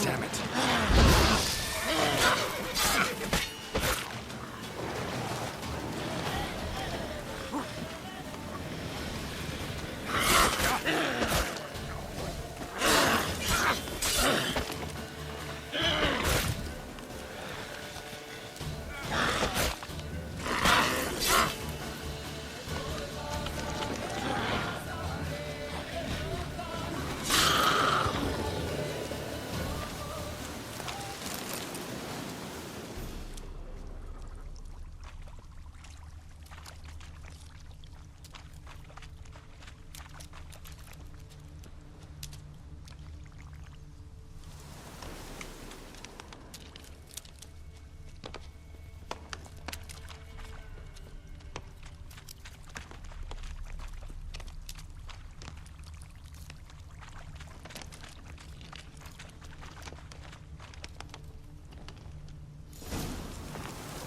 Damn it.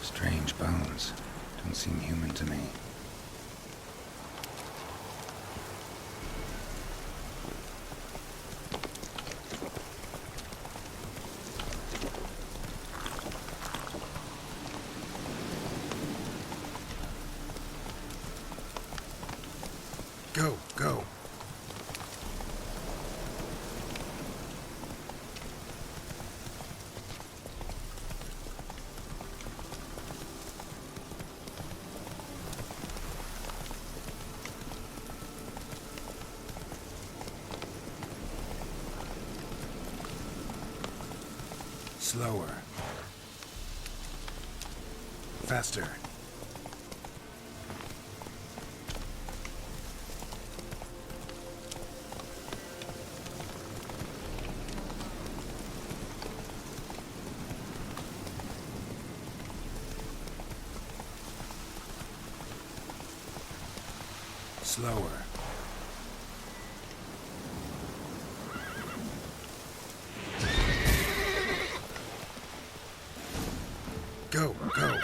Strange bones. Don't seem human to me. Go, go. Slower. Faster. Slower. Go, go.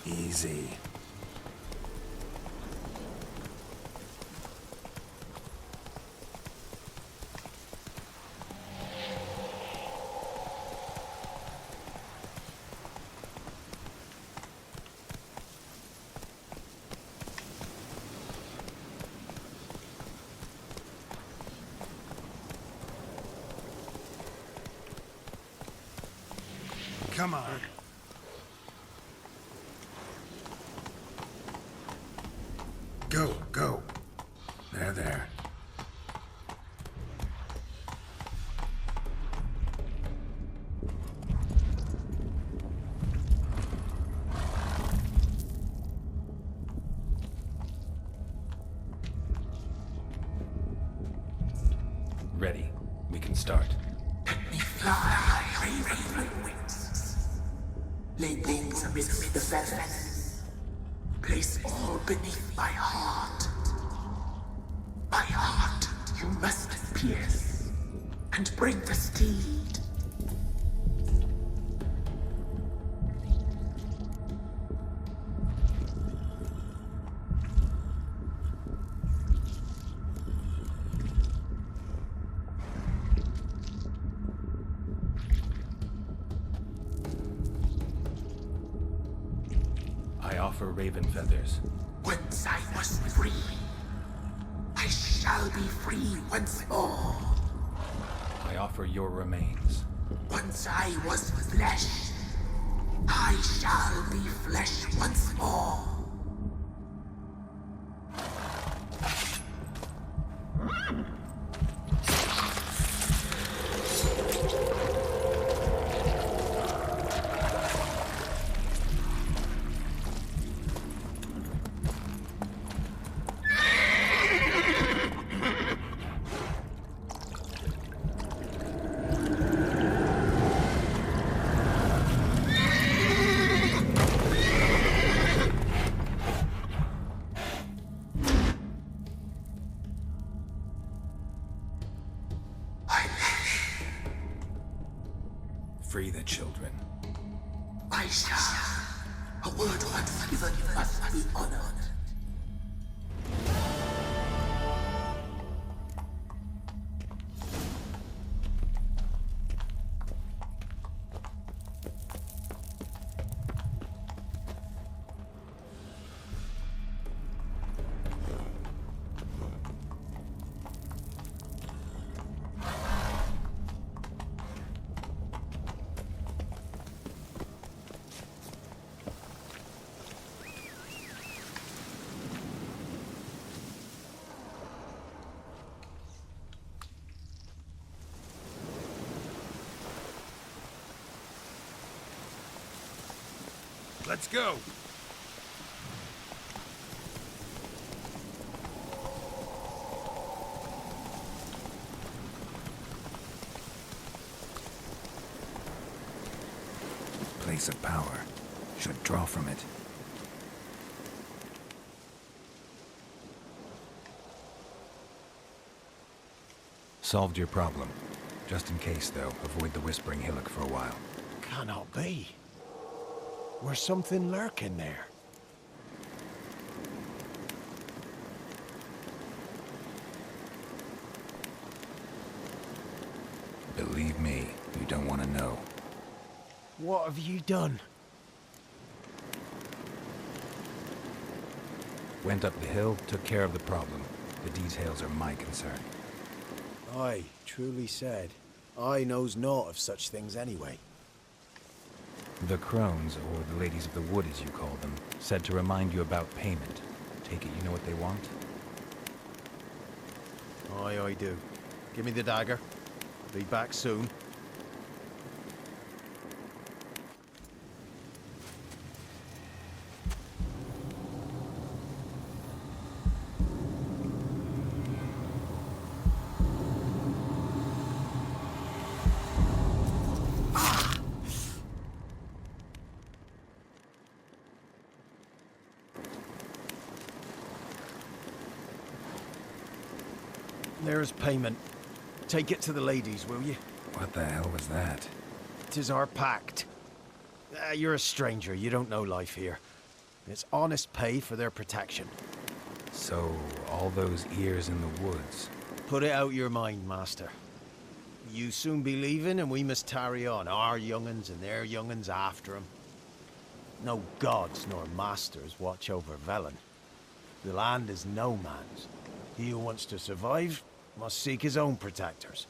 Easy. Come on. Go, go. There, there. Ready. We can start. Let me fly, raven wings. Lay wings amidst the feathers. Place all beneath my heart. My heart you must pierce, and bring the steed. I offer raven feathers. Once I was free, I shall be free once more. I offer your remains. Once I was flesh, I shall be flesh once more. Free the children. I shall. A word once given must be honored. Let's go! Place of power. Should draw from it. Solved your problem. Just in case, though, avoid the Whispering Hillock for a while. Cannot be. There's something lurking there. Believe me, you don't want to know. What have you done? Went up the hill, took care of the problem. The details are my concern. Aye, truly said. I knows naught of such things anyway. The crones, or the ladies of the wood as you call them, said to remind you about payment. Take it you know what they want? Aye, I do. Give me the dagger. Be back soon. There's payment. Take it to the ladies, will you? What the hell was that? 'Tis our pact. You're a stranger, you don't know life here. It's honest pay for their protection. So, all those ears in the woods. Put it out your mind, master. You soon be leaving and we must tarry on, our young'uns and their young'uns after 'em. No gods nor masters watch over Velen. The land is no man's. He who wants to survive must seek his own protectors.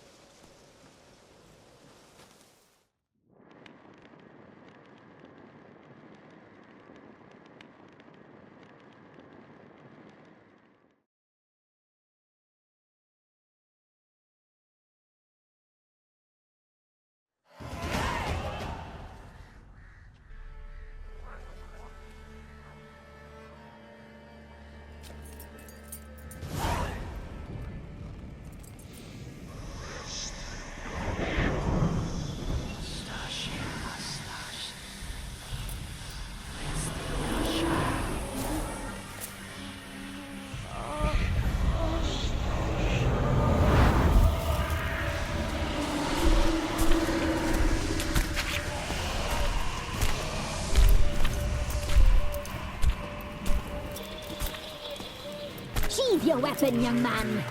Sheathe your weapon, young man.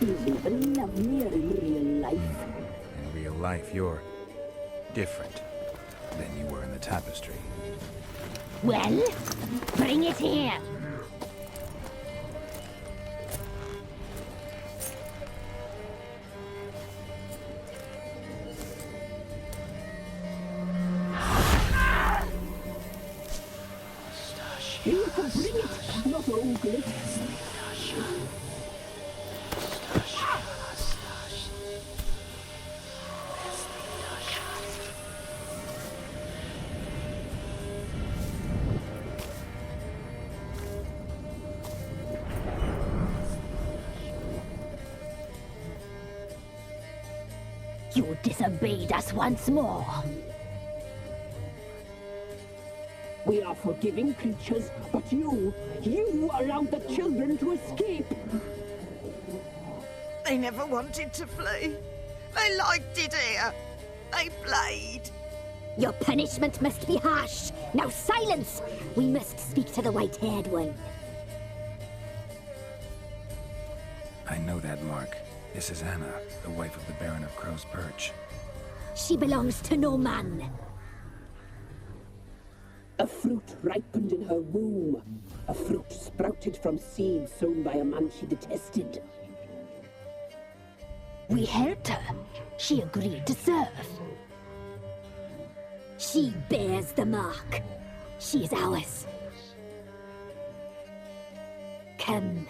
You'll even love me in real life. In real life, you're different than you were in the tapestry. Well, bring it here. You can bring it, not ogle it. You disobeyed us once more. We are forgiving creatures, but you allowed the children to escape. They never wanted to flee. They liked it here. I lied. Your punishment must be harsh. Now silence! We must speak to the white-haired one. I know that mark. This is Anna, the wife of the Baron of Crow's Perch. She belongs to no man. A fruit ripened in her womb. A fruit sprouted from seeds sown by a man she detested. We helped her. She agreed to serve. She bears the mark. She is ours. Come.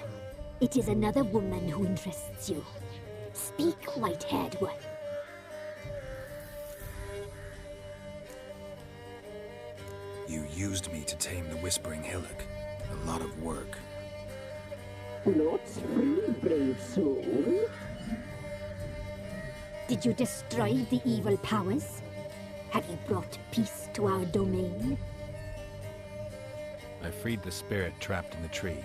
It is another woman who interests you. Speak, white-haired one. You used me to tame the Whispering Hillock. A lot of work. Not free, brave soul. Did you destroy the evil powers? Have you brought peace to our domain? I freed the spirit trapped in the tree.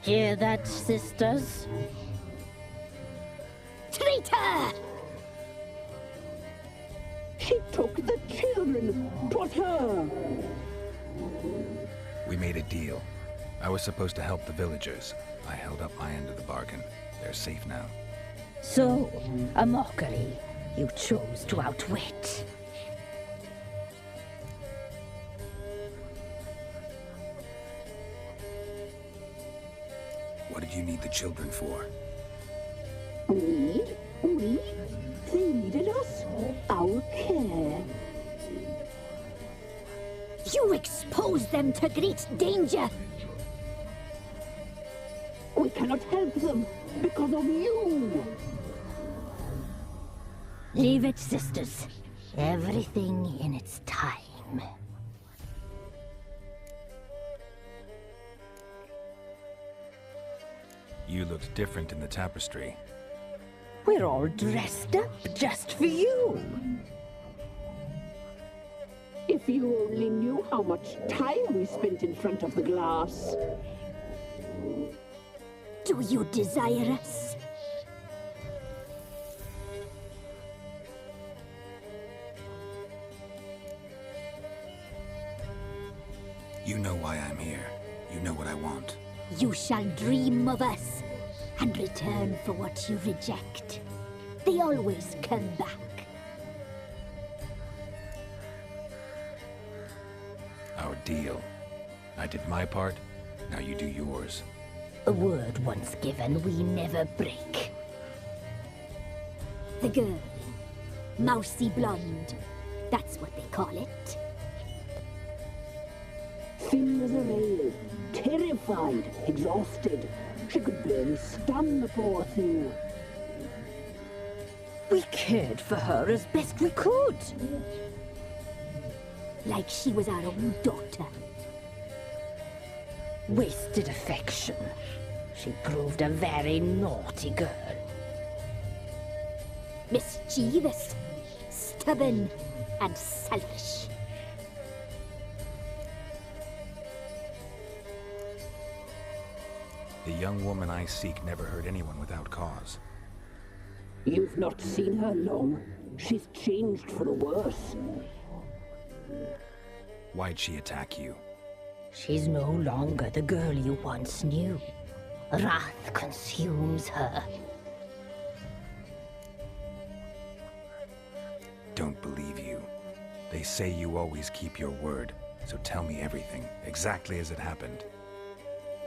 Hear that, sisters? Traitor! She took the children. 'Twas her. We made a deal. I was supposed to help the villagers. I held up my end of the bargain. They're safe now. So, a mockery you chose to outwit. What did you need the children for? Need? We? They needed us. Our care. You exposed them to great danger. We cannot help them because of you. Leave it, sisters. Everything in its time. You looked different in the tapestry. We're all dressed up just for you. If you only knew how much time we spent in front of the glass. Do you desire us? You know why I'm here. You know what I want. You shall dream of us and return for what you reject. They always come back. Our deal. I did my part, now you do yours. A word once given, we never break. The girl. Mousy blonde. That's what they call it. Thin as a rail, terrified, exhausted. She could barely stand, the poor thing. We cared for her as best we could. Like she was our own daughter. Wasted affection. She proved a very naughty girl. Mischievous, stubborn, and selfish. The young woman I seek never hurt anyone without cause. You've not seen her long. She's changed for the worse. Why'd she attack you? She's no longer the girl you once knew. Wrath consumes her. Don't believe you. They say you always keep your word, so tell me everything, exactly as it happened.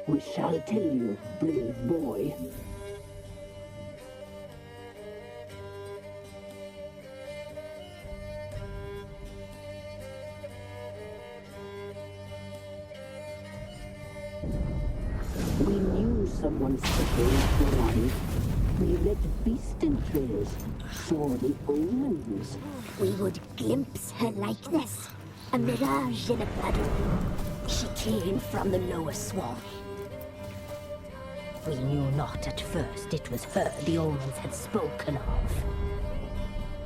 We shall tell you, brave boy. We knew someone special was alive. We read beast entrails, saw the omens. We would glimpse her likeness, a mirage in a puddle. She came from the lower swamp. We knew not at first it was her the omens had spoken of.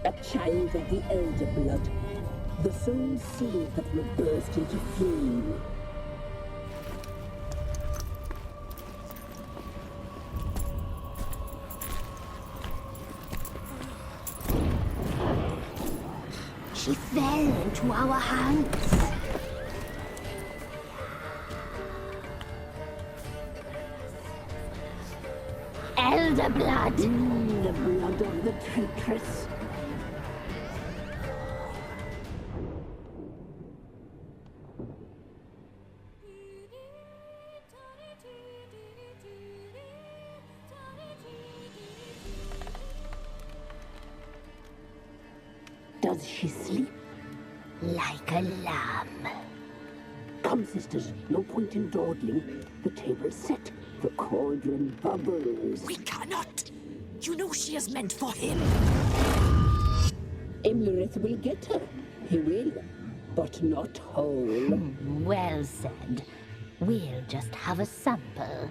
A child of the elder blood, the soul seed that will burst into flame. She fell into our hands. Elder blood. The blood of the traitress. Does she sleep? Like a lamb. Come, sisters, no point in dawdling. The table's set. The cauldron bubbles. We cannot. You know she is meant for him. Imlerith will get her. He will, but not whole. Well said. We'll just have a sample.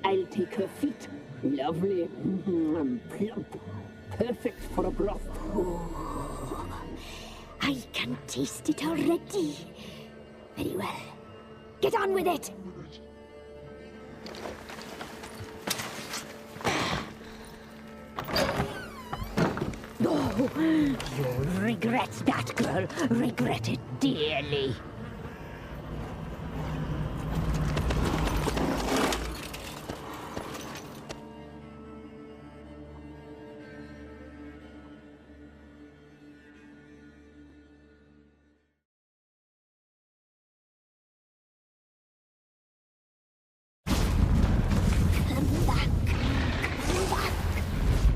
I'll take her feet. Lovely. Plump. Perfect for a broth. I can taste it already. Very well. Get on with it! Oh, you'll regret that, girl. Regret it dearly. Come back. Come back.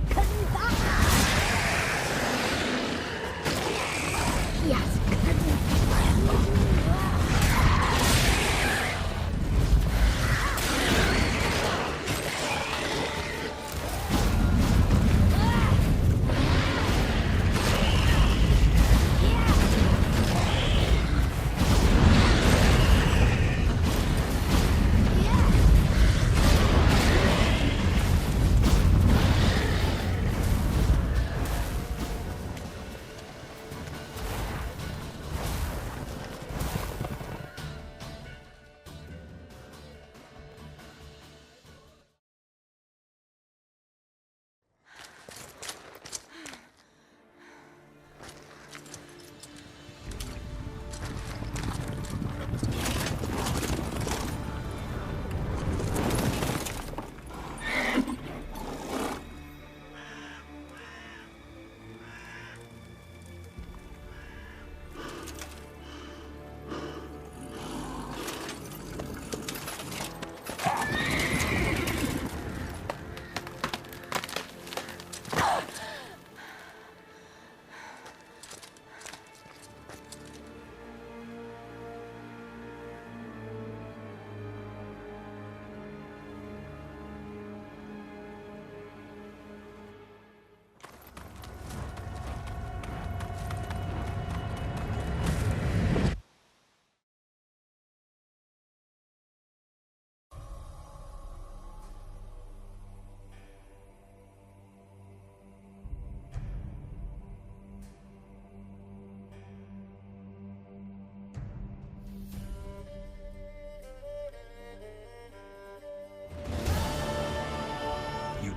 Come back. Yes,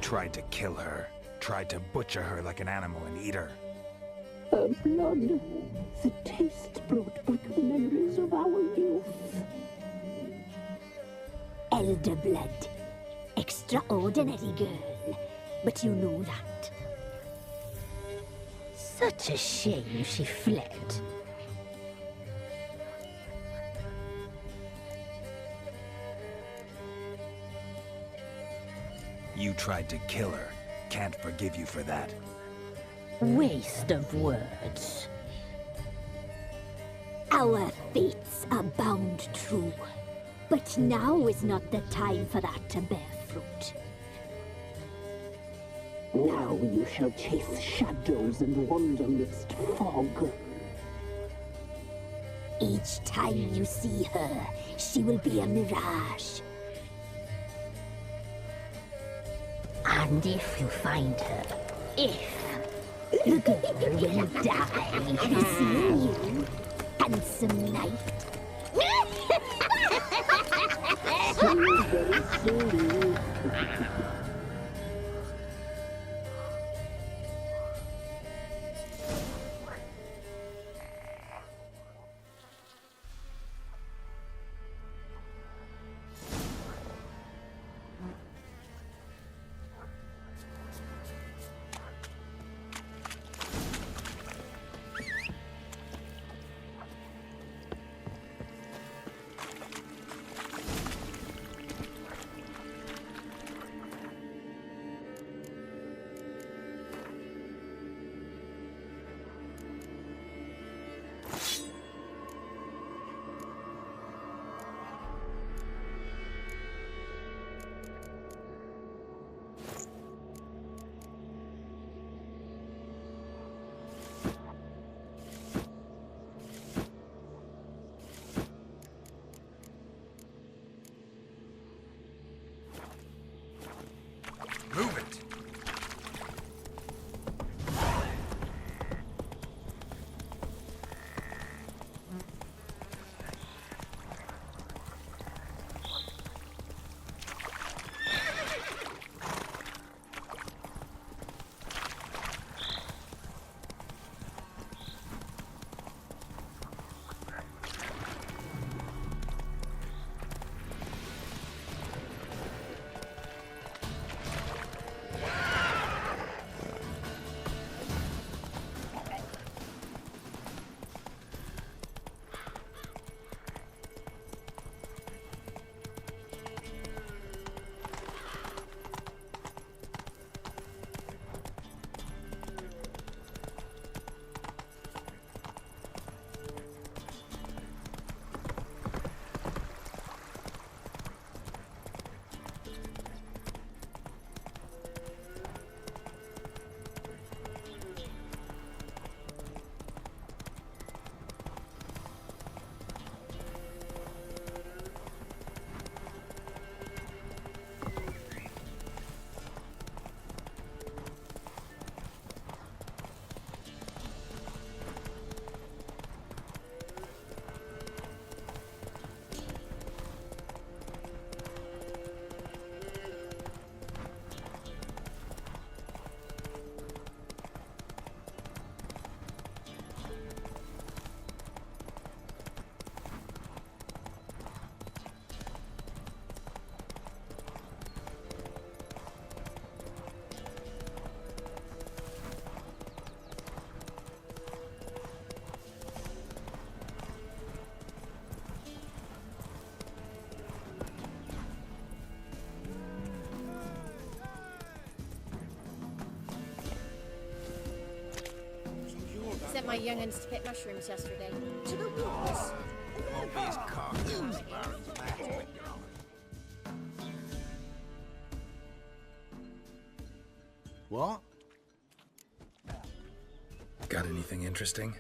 Tried to kill her. Tried to butcher her like an animal and eat her. Her blood. The taste brought back memories of our youth. Elder blood. Extraordinary girl. But you know that. Such a shame she fled. You tried to kill her. Can't forgive you for that. Waste of words. Our fates are bound true. But now is not the time for that to bear fruit. Now you shall chase shadows and wander midst fog. Each time you see her, she will be a mirage. And if you find her, the girl will die. Have you seen you, handsome knight? my young'uns to pick mushrooms yesterday. To the woods. Won't be as cocky as Baron's back. What? Got anything interesting?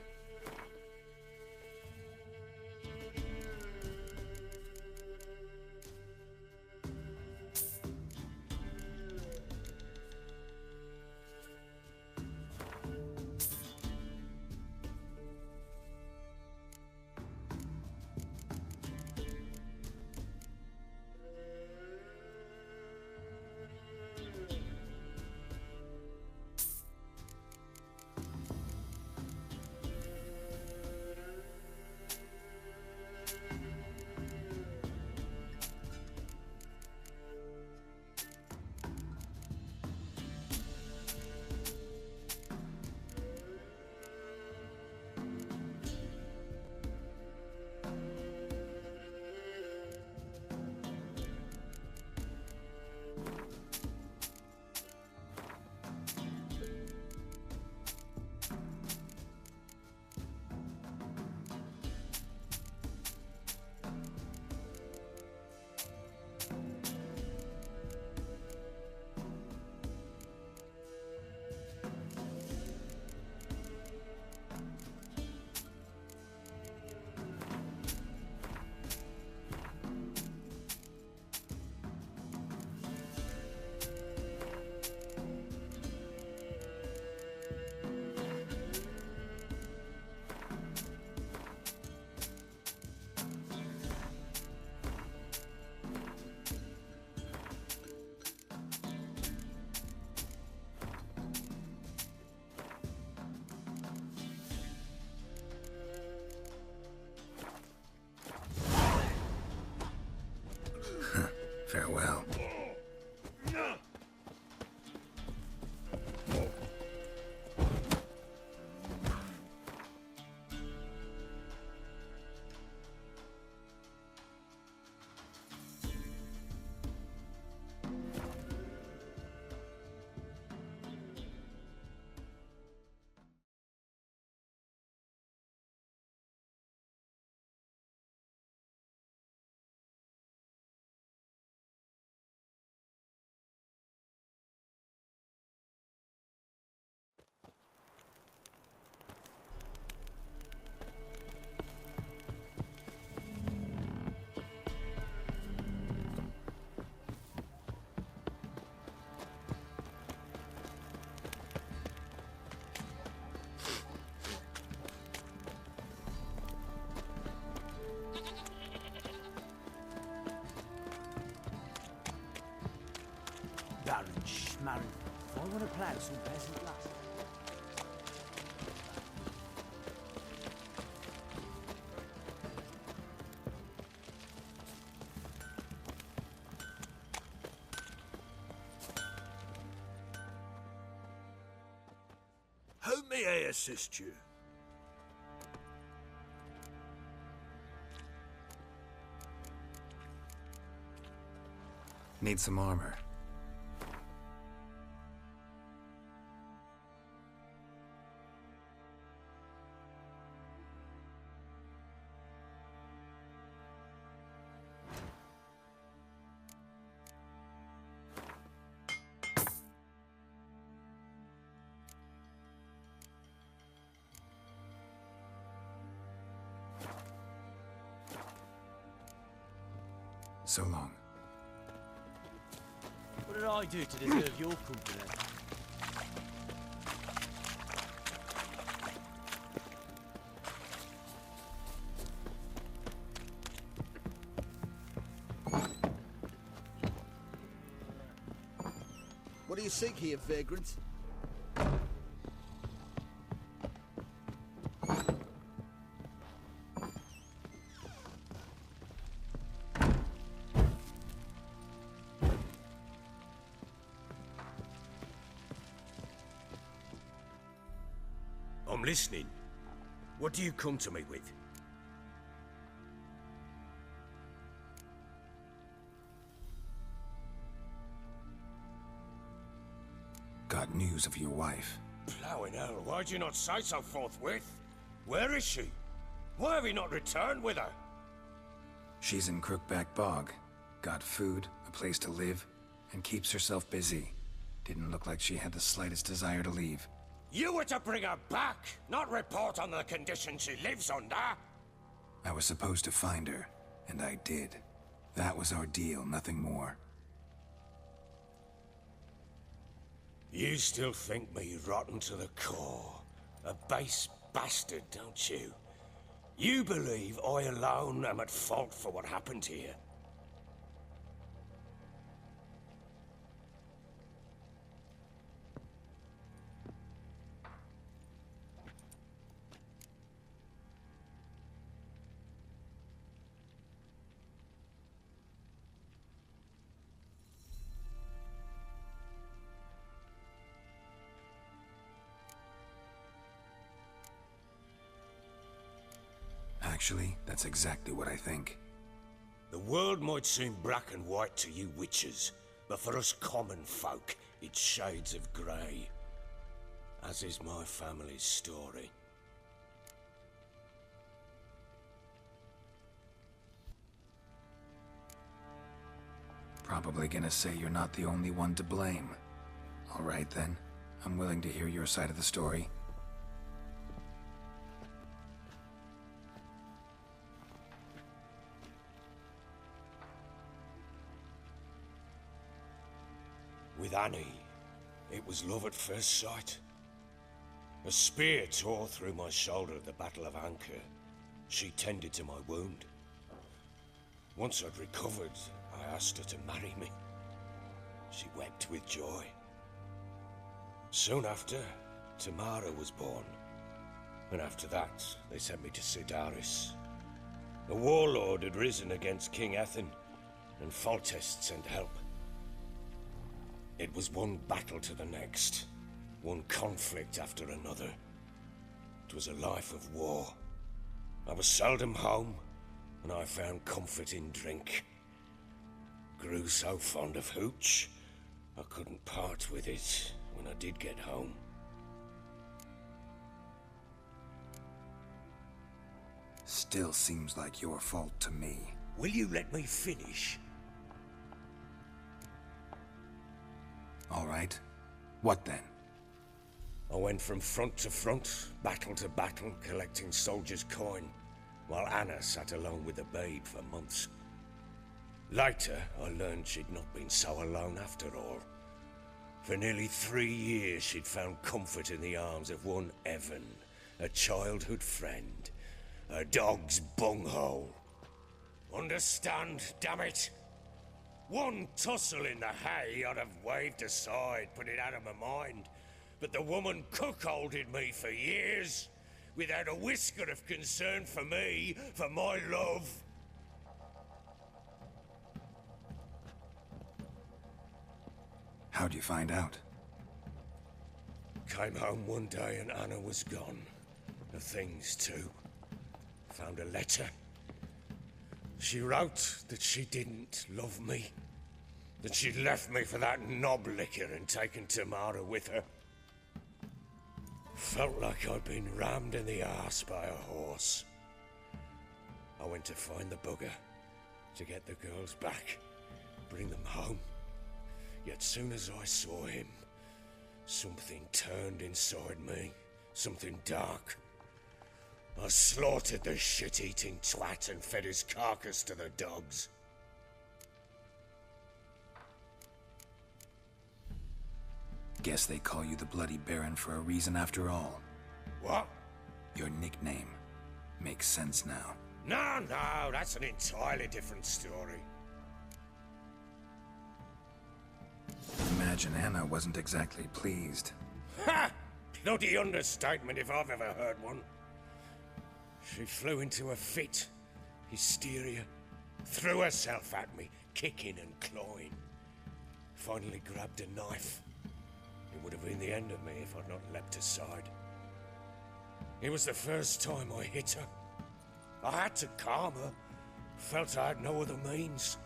Farewell. Baron Schmarren. I want to plough some peasant lass. How may I assist you? Need some armor. So long. What did I do to deserve your company? What do you seek here, vagrant? I'm listening. What do you come to me with? Got news of your wife. Plowing hell, why'd you not say so forthwith? Where is she? Why have you not returned with her? She's in Crookback Bog. Got food, a place to live, and keeps herself busy. Didn't look like she had the slightest desire to leave. You were to bring her back, not report on the conditions she lives under. I was supposed to find her, and I did. That was our deal, nothing more. You still think me rotten to the core. A base bastard, don't you? You believe I alone am at fault for what happened here. Actually, that's exactly what I think. The world might seem black and white to you witches, but for us common folk, it's shades of grey. As is my family's story. Probably gonna say you're not the only one to blame. All right then, I'm willing to hear your side of the story. With Annie, it was love at first sight. A spear tore through my shoulder at the Battle of Anchor. She tended to my wound. Once I'd recovered, I asked her to marry me. She wept with joy. Soon after, Tamara was born. And after that, they sent me to Sidaris. A warlord had risen against King Ethan, and Foltest sent help. It was one battle to the next, one conflict after another. It was a life of war. I was seldom home, and I found comfort in drink. Grew so fond of hooch, I couldn't part with it when I did get home. Still seems like your fault to me. Will you let me finish? All right. What then? I went from front to front, battle to battle, collecting soldiers' coin, while Anna sat alone with the babe for months. Later, I learned she'd not been so alone after all. For nearly 3 years, she'd found comfort in the arms of one Evan, a childhood friend, a dog's bunghole. Understand, damn it? One tussle in the hay I'd have waved aside, put it out of my mind. But the woman cuckolded me for years, without a whisker of concern for me, for my love. How'd you find out? Came home one day and Anna was gone. The things too. Found a letter. She wrote that she didn't love me. That she'd left me for that knob licker and taken Tamara with her. Felt like I'd been rammed in the arse by a horse. I went to find the bugger, to get the girls back, bring them home. Yet soon as I saw him, something turned inside me, something dark. I slaughtered the shit-eating twat and fed his carcass to the dogs. Guess they call you the Bloody Baron for a reason after all. What? Your nickname. Makes sense now. No, that's an entirely different story. Imagine Anna wasn't exactly pleased. Ha! Bloody understatement if I've ever heard one. She flew into a fit, hysteria, threw herself at me, kicking and clawing. Finally grabbed a knife. It would have been the end of me if I'd not leapt aside. It was the first time I hit her. I had to calm her. Felt I had no other means.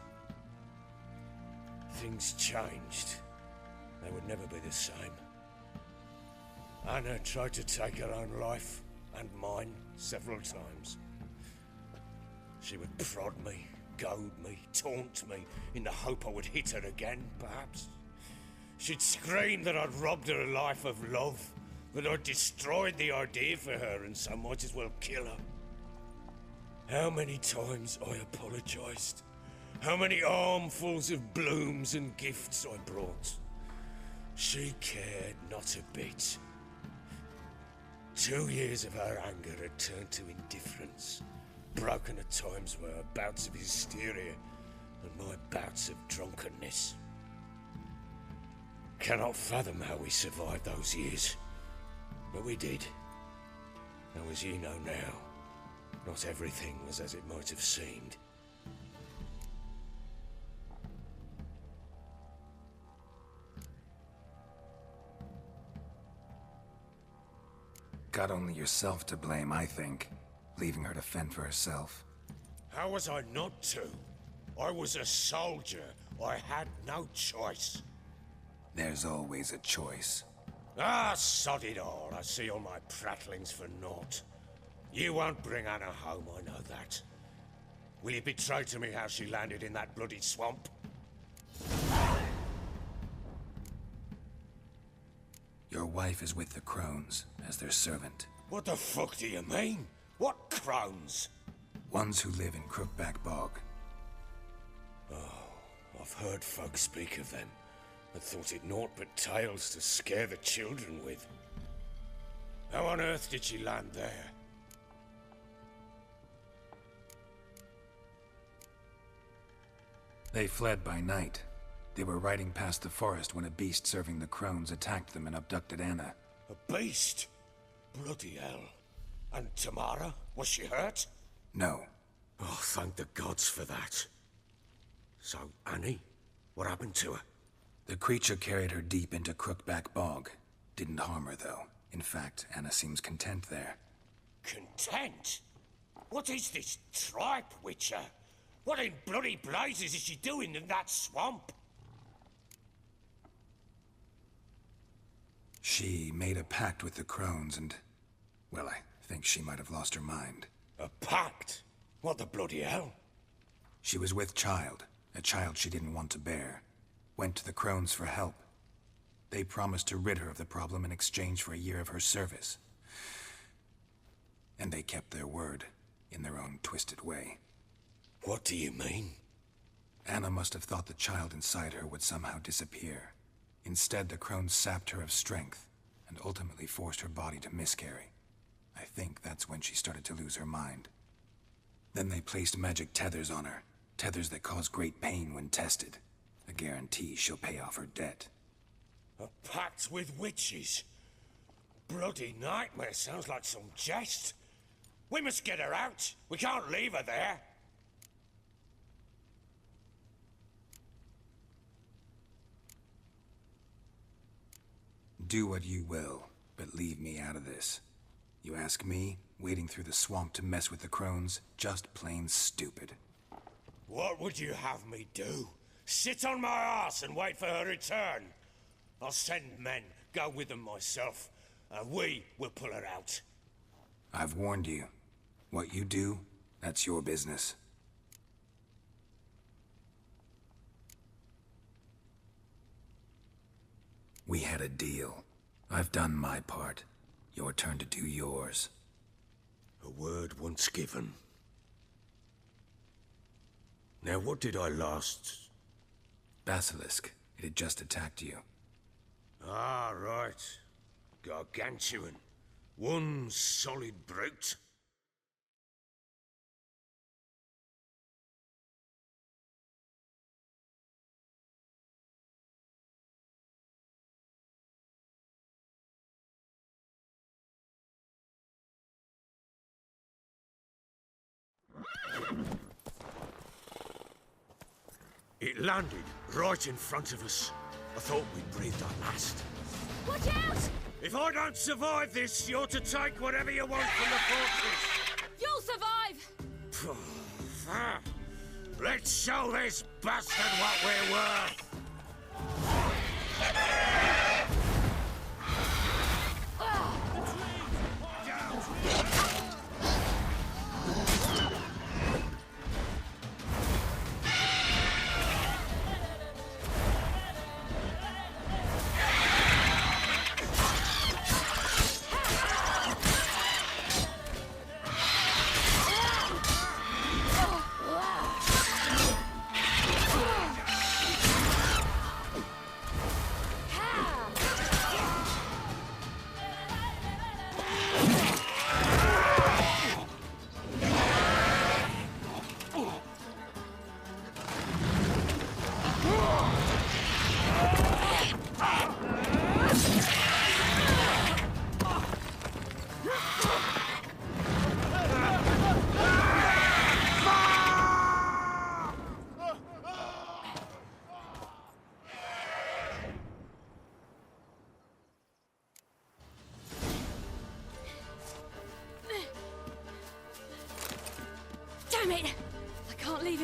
Things changed. They would never be the same. Anna tried to take her own life, and mine, several times. She would prod me, goad me, taunt me, in the hope I would hit her again, perhaps. She'd scream that I'd robbed her life of love, that I'd destroyed the idea for her and so might as well kill her. How many times I apologized. How many armfuls of blooms and gifts I brought. She cared not a bit. 2 years of her anger had turned to indifference, broken at times by her bouts of hysteria and my bouts of drunkenness. Cannot fathom how we survived those years, but we did. Now, as you know now, not everything was as it might have seemed. Got only yourself to blame, I think. Leaving her to fend for herself. How was I not to? I was a soldier. I had no choice. There's always a choice. Ah, sod it all. I see all my prattlings for naught. You won't bring Anna home, I know that. Will you betray to me how she landed in that bloody swamp? Your wife is with the crones, as their servant. What the fuck do you mean? What crones? Ones who live in Crookback Bog. Oh, I've heard folk speak of them, but thought it naught but tales to scare the children with. How on earth did she land there? They fled by night. They were riding past the forest when a beast serving the crones attacked them and abducted Anna. A beast? Bloody hell. And Tamara? Was she hurt? No. Oh, thank the gods for that. So, Annie? What happened to her? The creature carried her deep into Crookback Bog. Didn't harm her, though. In fact, Anna seems content there. Content? What is this tripe, Witcher? What in bloody blazes is she doing in that swamp? She made a pact with the crones and... well, I think she might have lost her mind. A pact? What the bloody hell? She was with child, a child she didn't want to bear. Went to the crones for help. They promised to rid her of the problem in exchange for a year of her service. And they kept their word, in their own twisted way. What do you mean? Anna must have thought the child inside her would somehow disappear. Instead, the crones sapped her of strength, and ultimately forced her body to miscarry. I think that's when she started to lose her mind. Then they placed magic tethers on her, tethers that cause great pain when tested. A guarantee she'll pay off her debt. A pact with witches? Bloody nightmare, sounds like some jest. We must get her out. We can't leave her there. Do what you will, but leave me out of this. You ask me, wading through the swamp to mess with the crones, just plain stupid. What would you have me do? Sit on my ass and wait for her return? I'll send men, go with them myself, and we will pull her out. I've warned you. What you do, that's your business. We had a deal. I've done my part. Your turn to do yours. A word once given. Now what did I last... Basilisk. It had just attacked you. Ah, right. Gargantuan. One solid brute. It landed right in front of us. I thought we'd breathed our last. Watch out! If I don't survive this, you're to take whatever you want from the fortress. You'll survive! Let's show this bastard what we're worth!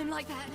him like that.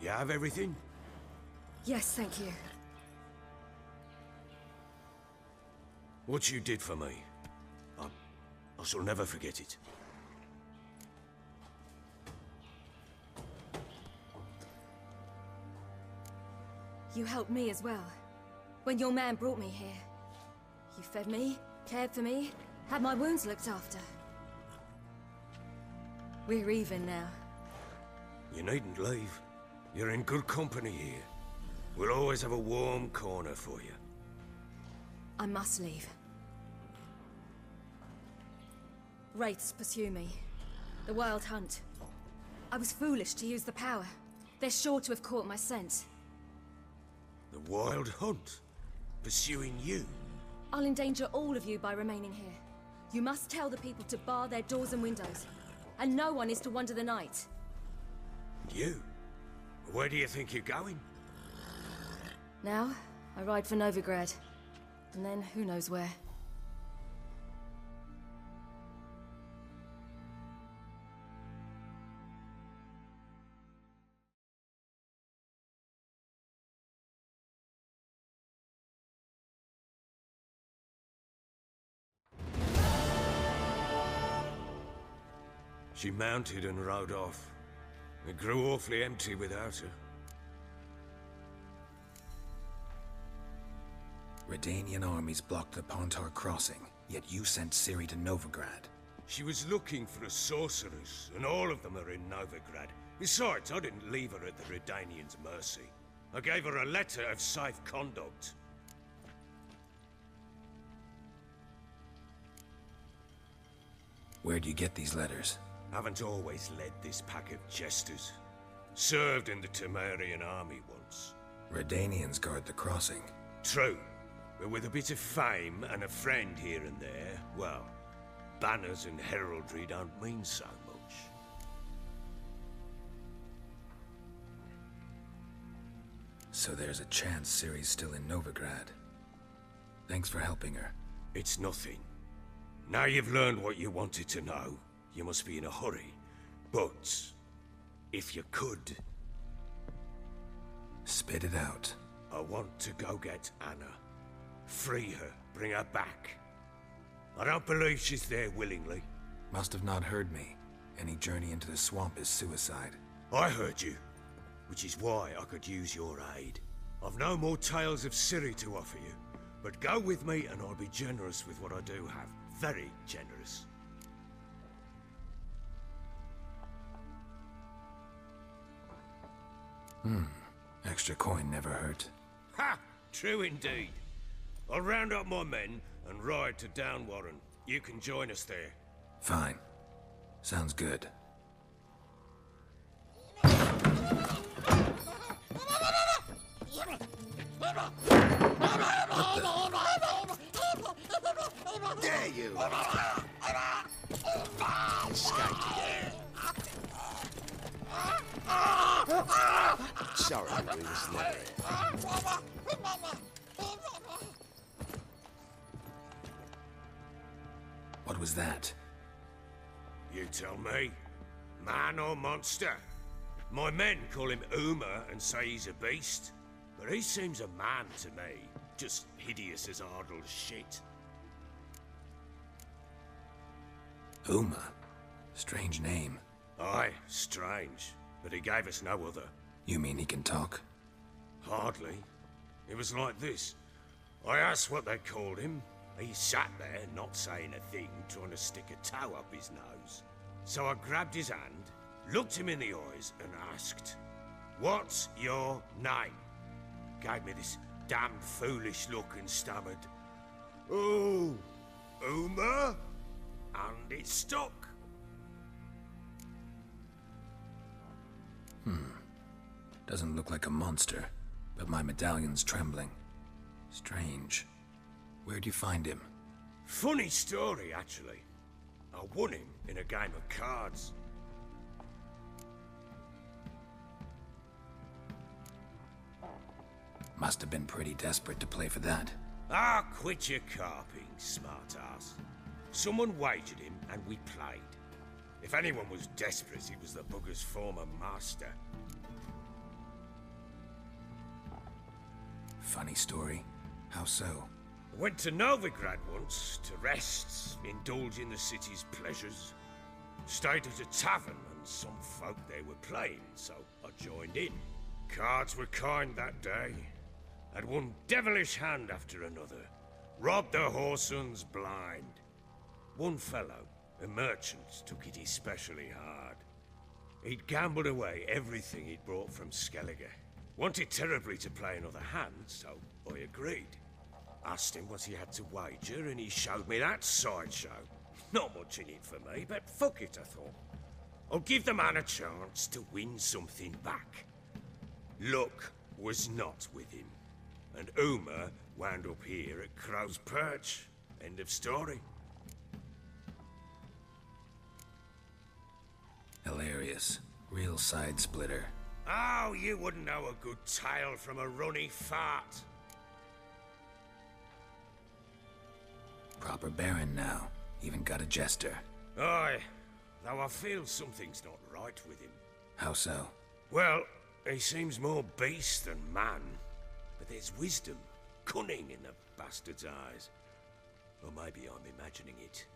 You have everything? Yes, thank you. What you did for me, I shall never forget it. You helped me as well. When your man brought me here. You fed me, cared for me, had my wounds looked after. We're even now. You needn't leave. You're in good company here. We'll always have a warm corner for you. I must leave. Wraiths pursue me. The Wild Hunt. I was foolish to use the power. They're sure to have caught my scent. The Wild Hunt? Pursuing you? I'll endanger all of you by remaining here. You must tell the people to bar their doors and windows. And no one is to wander the night. You? Where do you think you're going? Now, I ride for Novigrad. And then, who knows where. She mounted and rode off. It grew awfully empty without her. Redanian armies blocked the Pontar crossing, yet you sent Ciri to Novigrad. She was looking for a sorceress, and all of them are in Novigrad. Besides, I didn't leave her at the Redanians' mercy. I gave her a letter of safe conduct. Where'd you get these letters? Haven't always led this pack of jesters. Served in the Temerian army once. Redanians guard the crossing. True, but with a bit of fame and a friend here and there, well, banners and heraldry don't mean so much. So there's a chance Ciri's still in Novigrad. Thanks for helping her. It's nothing. Now you've learned what you wanted to know, you must be in a hurry. But, if you could... Spit it out. I want to go get Anna. Free her, bring her back. I don't believe she's there willingly. Must have not heard me. Any journey into the swamp is suicide. I heard you, which is why I could use your aid. I've no more tales of Ciri to offer you, but go with me and I'll be generous with what I do have. Very generous. Extra coin never hurt. Ha! True indeed. I'll round up my men and ride to Downwarren. You can join us there. Fine. Sounds good. Dare you! Escaped again. Sorry, we was never here. What was that? You tell me. Man or monster? My men call him Uma and say he's a beast. But he seems a man to me. Just hideous as Ardle's shit. Uma? Strange name. Aye, strange. But he gave us no other. You mean he can talk? Hardly. It was like this. I asked what they called him. He sat there, not saying a thing, trying to stick a toe up his nose. So I grabbed his hand, looked him in the eyes, and asked, "What's your name?" Gave me this damn foolish look and stammered, "Oh, Uma?" And it stuck. Doesn't look like a monster, but my medallion's trembling. Strange. Where'd you find him? Funny story, actually. I won him in a game of cards. Must have been pretty desperate to play for that. Ah, quit your carping, smart-ass. Someone wagered him, and we played. If anyone was desperate, it was the bugger's former master. Funny story. How so? I went to Novigrad once to rest, indulge in the city's pleasures. Stayed at a tavern, and some folk there were playing, so I joined in. Cards were kind that day. Had one devilish hand after another. Robbed the whoresun's blind. One fellow, a merchant, took it especially hard. He'd gambled away everything he'd brought from Skellige. Wanted terribly to play another hand, so I agreed. Asked him what he had to wager, and he showed me that sideshow. Not much in it for me, but fuck it, I thought. I'll give the man a chance to win something back. Luck was not with him, and Uma wound up here at Crow's Perch. End of story. Hilarious. Real side splitter. Oh, you wouldn't know a good tale from a runny fart. Proper baron now. Even got a jester. Aye, though I feel something's not right with him. How so? Well, he seems more beast than man. But there's wisdom, cunning in the bastard's eyes. Or maybe I'm imagining it.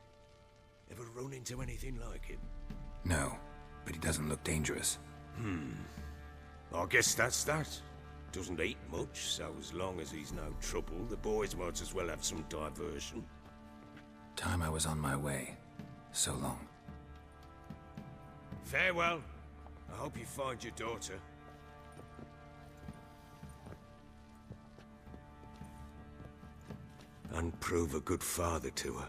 Ever run into anything like him? No, but he doesn't look dangerous. I guess that's that. Doesn't eat much, so as long as he's no trouble, the boys might as well have some diversion. Time I was on my way. So long. Farewell. I hope you find your daughter. And prove a good father to her.